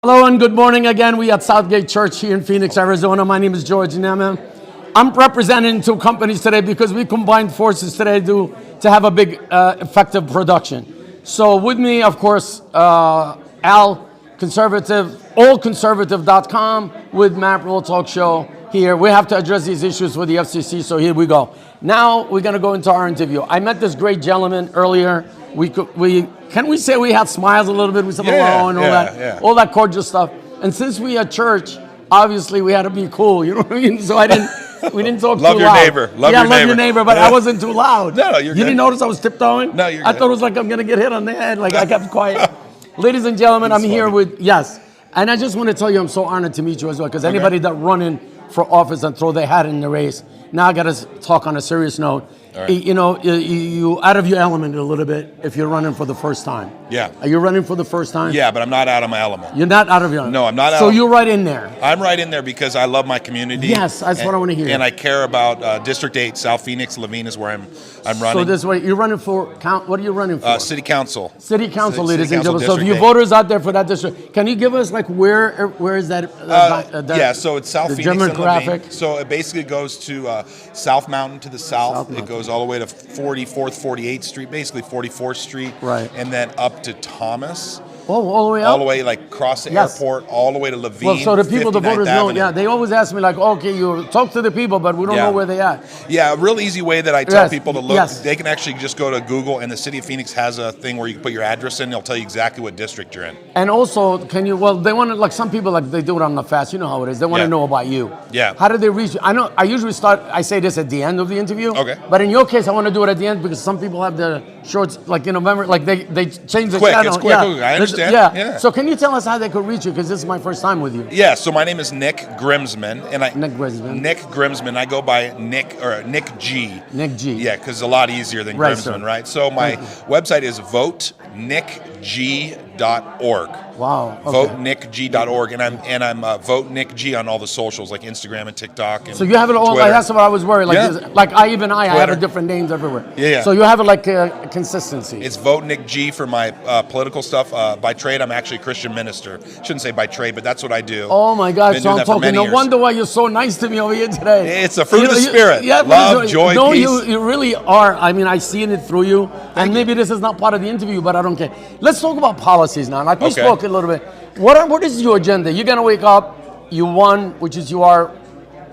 Hello and good morning again. We at Southgate Church here in Phoenix, Arizona. My name is George Nemeh. I'm representing two companies today because we combined forces today to have a big, effective production. So with me, of course, Al, conservative, allconservative.com with Matt Roll Talk Show here. We have to address these issues with the FCC, so here we go. Now we're going to go into our interview. I met this great gentleman earlier. Can we say we had smiles a little bit? We said hello and all that cordial stuff. And since we at church, obviously we had to be cool. You know what I mean? So we didn't talk too loud. Love your neighbor. Love your neighbor, but I wasn't too loud. No, you're good. You didn't notice I was tiptoeing? No, you're good. I thought it was like I'm gonna get hit on the head. Like I kept quiet. Ladies and gentlemen, I'm here with and I just want to tell you I'm so honored to meet you as well. Because anybody that running for office and throw their hat in the race. Now I got to talk on a serious note. Right. You know, you out of your element a little bit if you're running for the first time. Yeah. Are you running for the first time? Yeah, but I'm not out of my element. You're not out of your element? No, I'm not out. So you're right in there? I'm right in there because I love my community. Yes, that's what I want to hear. And I care about District 8, South Phoenix, Laveen is where I'm running. So this way, you're running for, what are you running for? City Council. City Council, ladies and gentlemen. So if you 8. voters out there for that district, can you give us like where is that? Yeah, so it's South Phoenix German and graphic. Laveen. So it basically goes to South Mountain to the south. It goes all the way to 44th, 48th Street, basically 44th Street. Right. And then up to Thomas. Oh, all the way up? All the way, like, across the airport, all the way to Laveen. Well, so the people, the voters know, Avenue. they always ask me, like, okay, you talk to the people, but we don't know where they are. Yeah, a real easy way that I tell people to look, Yes. they can actually just go to Google, and the City of Phoenix has a thing where you can put your address in, they'll tell you exactly what district you're in. And also, they want to, like, some people, like, they do it on the fast, you know how it is, they want to know about you. Yeah. How did they reach you? I know, I usually I say this at the end of the interview. Okay. But in your case, I want to do it at the end because some people have the shorts, like, in November, like, they change the Quick, channel. it's quick, I understand. Yeah. So can you tell us how they could reach you? Because this is my first time with you. Yeah, so my name is Nick Griemsmann, and Nick Griemsmann. Nick Griemsmann. I go by Nick G. Nick G. Yeah, because it's a lot easier than Griemsmann, right? So my website is VoteNickG.org. Wow. Okay. VoteNickG.org, and I'm VoteNickG on all the socials like Instagram and TikTok. And so you have it all. Like, that's what I was worried. Like, like I have different names everywhere. Yeah. So you have it like consistency. It's VoteNickG for my political stuff. By trade, I'm actually a Christian minister. Shouldn't say by trade, but that's what I do. Oh my God! Been so I'm talking. No wonder why you're so nice to me over here today. It's a fruit of the Spirit. Yeah, love, joy, no, peace. you really are. I mean, I seen it through you. And maybe this is not part of the interview, but I don't care. Let's talk about policies now. Like we spoke a little bit. What is your agenda? You're gonna wake up. You won, which is you are.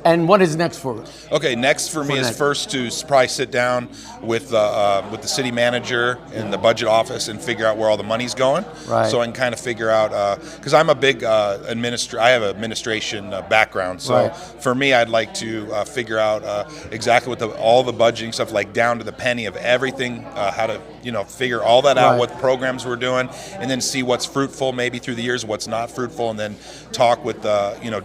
And what is next for us? Okay, next for me is first to probably sit down with the city manager and the budget office and figure out where all the money's going. Right. So I can kind of figure out, because I'm a big I have an administration background. So for me, I'd like to figure out exactly what all the budgeting stuff, like down to the penny of everything, how to figure all that out, what programs we're doing, and then see what's fruitful maybe through the years, what's not fruitful, and then talk with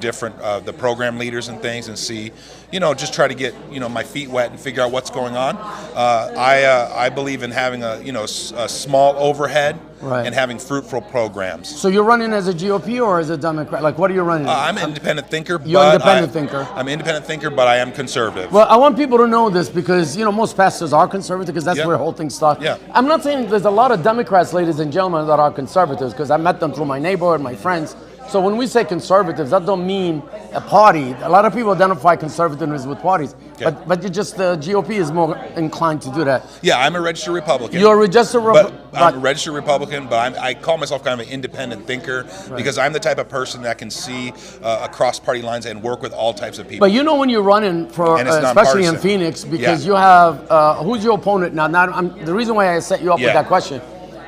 different the program leaders and things. And see, just try to get my feet wet and figure out what's going on. I believe in having a small overhead and having fruitful programs. So you're running as a GOP or as a Democrat? Like, what are you running? I'm an independent thinker. You're an independent thinker. I'm an independent thinker, but I am conservative. Well, I want people to know this because most pastors are conservative because that's where the whole thing starts. Yeah. I'm not saying there's a lot of Democrats, ladies and gentlemen, that are conservatives because I met them through my neighborhood, my friends. So when we say conservatives, that don't mean a party. A lot of people identify conservativism with parties, but you just the GOP is more inclined to do that. Yeah, I'm a registered Republican. You're a registered Republican. I'm a registered Republican, but I call myself kind of an independent thinker because I'm the type of person that can see across party lines and work with all types of people. But when you're running for, especially in Phoenix, because you have who's your opponent now? The reason why I set you up with that question,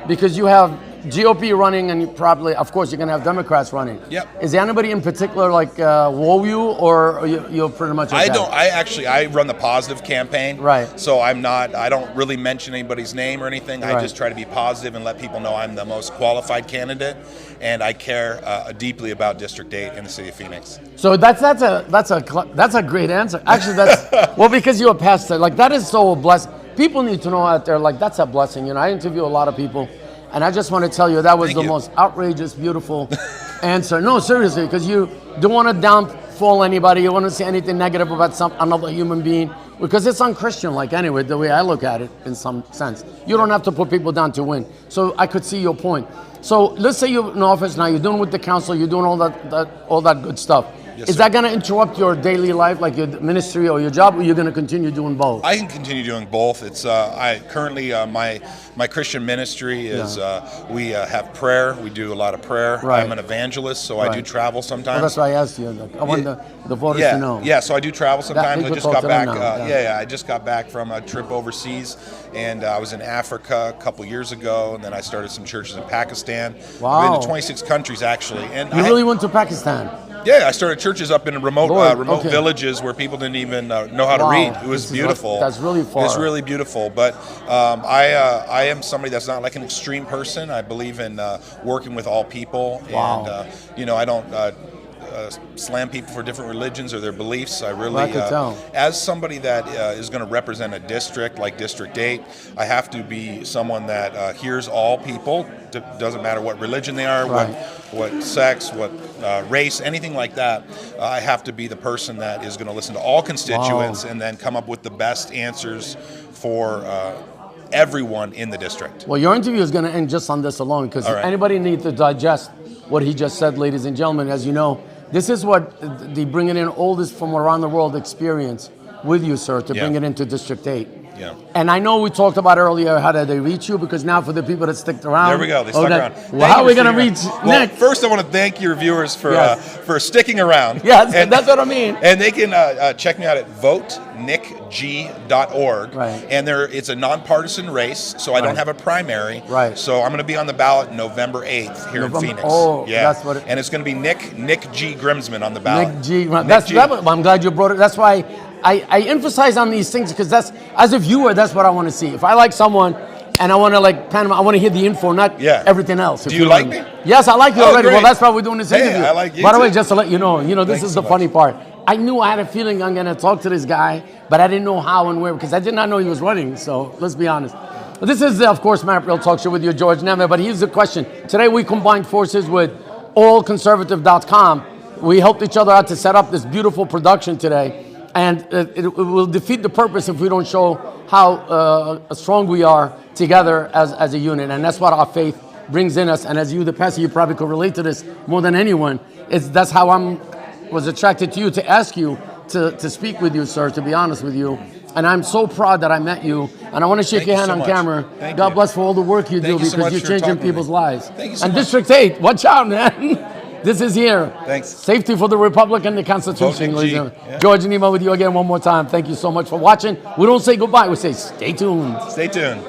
because you have GOP running, and you probably, of course, you're going to have Democrats running. Yep. Is there anybody in particular like woe you, or you're pretty much okay? I run the positive campaign. Right. So I don't really mention anybody's name or anything. I just try to be positive and let people know I'm the most qualified candidate, and I care deeply about District 8 in the city of Phoenix. So that's a great answer. Actually, that's well, because you're a pastor. Like, that is so blessed. People need to know out there, like, that's a blessing. I interview a lot of people. And I just want to tell you that was the most outrageous, beautiful answer. No, seriously, because you don't want to downfall anybody. You want to say anything negative about another human being. because it's unchristian, like anyway, the way I look at it in some sense. You don't have to put people down to win. So I could see your point. So let's say you're in office now, you're doing with the council, you're doing all that good stuff. Yes, is sir. that going to interrupt your daily life, like your ministry or your job, or you're going to continue doing both? I can continue doing both. It's I currently my Christian ministry is we have prayer. We do a lot of prayer. Right. I'm an evangelist, so I do travel sometimes. Well, that's why I asked you. I want the voters to know. Yeah, so I do travel sometimes. I people just talk got to them back. now, I just got back from a trip overseas, and I was in Africa a couple years ago, and then I started some churches in Pakistan. Wow. I've been to 26 countries actually, and You really went to Pakistan? Yeah, I started churches up in remote okay. villages where people didn't even know how to read. It was beautiful. That's really far. It's really beautiful. But I am somebody that's not like an extreme person. I believe in working with all people, and I don't slam people for different religions or their beliefs. I really, I could tell. as somebody that is going to represent a district like District 8, I have to be someone that hears all people. Doesn't matter what religion they are, what sex, what race, anything like that. I have to be the person that is going to listen to all constituents and then come up with the best answers for everyone in the district. Well, your interview is going to end just on this alone, because anybody needs to digest what he just said, ladies and gentlemen. As you know, this is what the bringing in all this from around the world experience with you, sir, to bring it into District 8. Yeah. And I know we talked about earlier, how did they reach you? Because now for the people that stick around. There we go. They stuck around. Well, how are we going to reach Nick? First, I want to thank your viewers for sticking around. Yes, that's what I mean. And they can check me out at VoteNickG.org. Right. And it's a nonpartisan race, so I don't have a primary. Right. So I'm going to be on the ballot November 8th here in Phoenix. Oh, that's what and it's going to be Nick G. Griemsmann on the ballot. Nick G. I'm glad you brought it. That's why I emphasize on these things, because that's, as a viewer, that's what I want to see. If I like someone and I want to I want to hear the info, not everything else. Do you like me? Yes, I like you already. Great. Well, that's why we're doing this interview. I like you By the way, too. just to let you know, this is the funny part. I knew I had a feeling I'm going to talk to this guy, but I didn't know how and where, because I did not know he was running. So let's be honest. This is, of course, Matt Real Talk Show with your George Nemeh. But here's the question. Today we combined forces with allconservative.com. We helped each other out to set up this beautiful production today. And it will defeat the purpose if we don't show how strong we are together as a unit. And that's what our faith brings in us. And as you, the pastor, you probably could relate to this more than anyone. That's how I was attracted to you, to ask you to speak with you, sir, to be honest with you. And I'm so proud that I met you. And I want to shake your hand on camera. God bless for all the work you do, because you're changing people's lives. Thank you so and much. District 8, watch out, man. This is here. Thanks. Safety for the Republic and the Constitution. VoteNickG. Yeah. George Nemeh with you again one more time. Thank you so much for watching. We don't say goodbye. We say stay tuned. Stay tuned.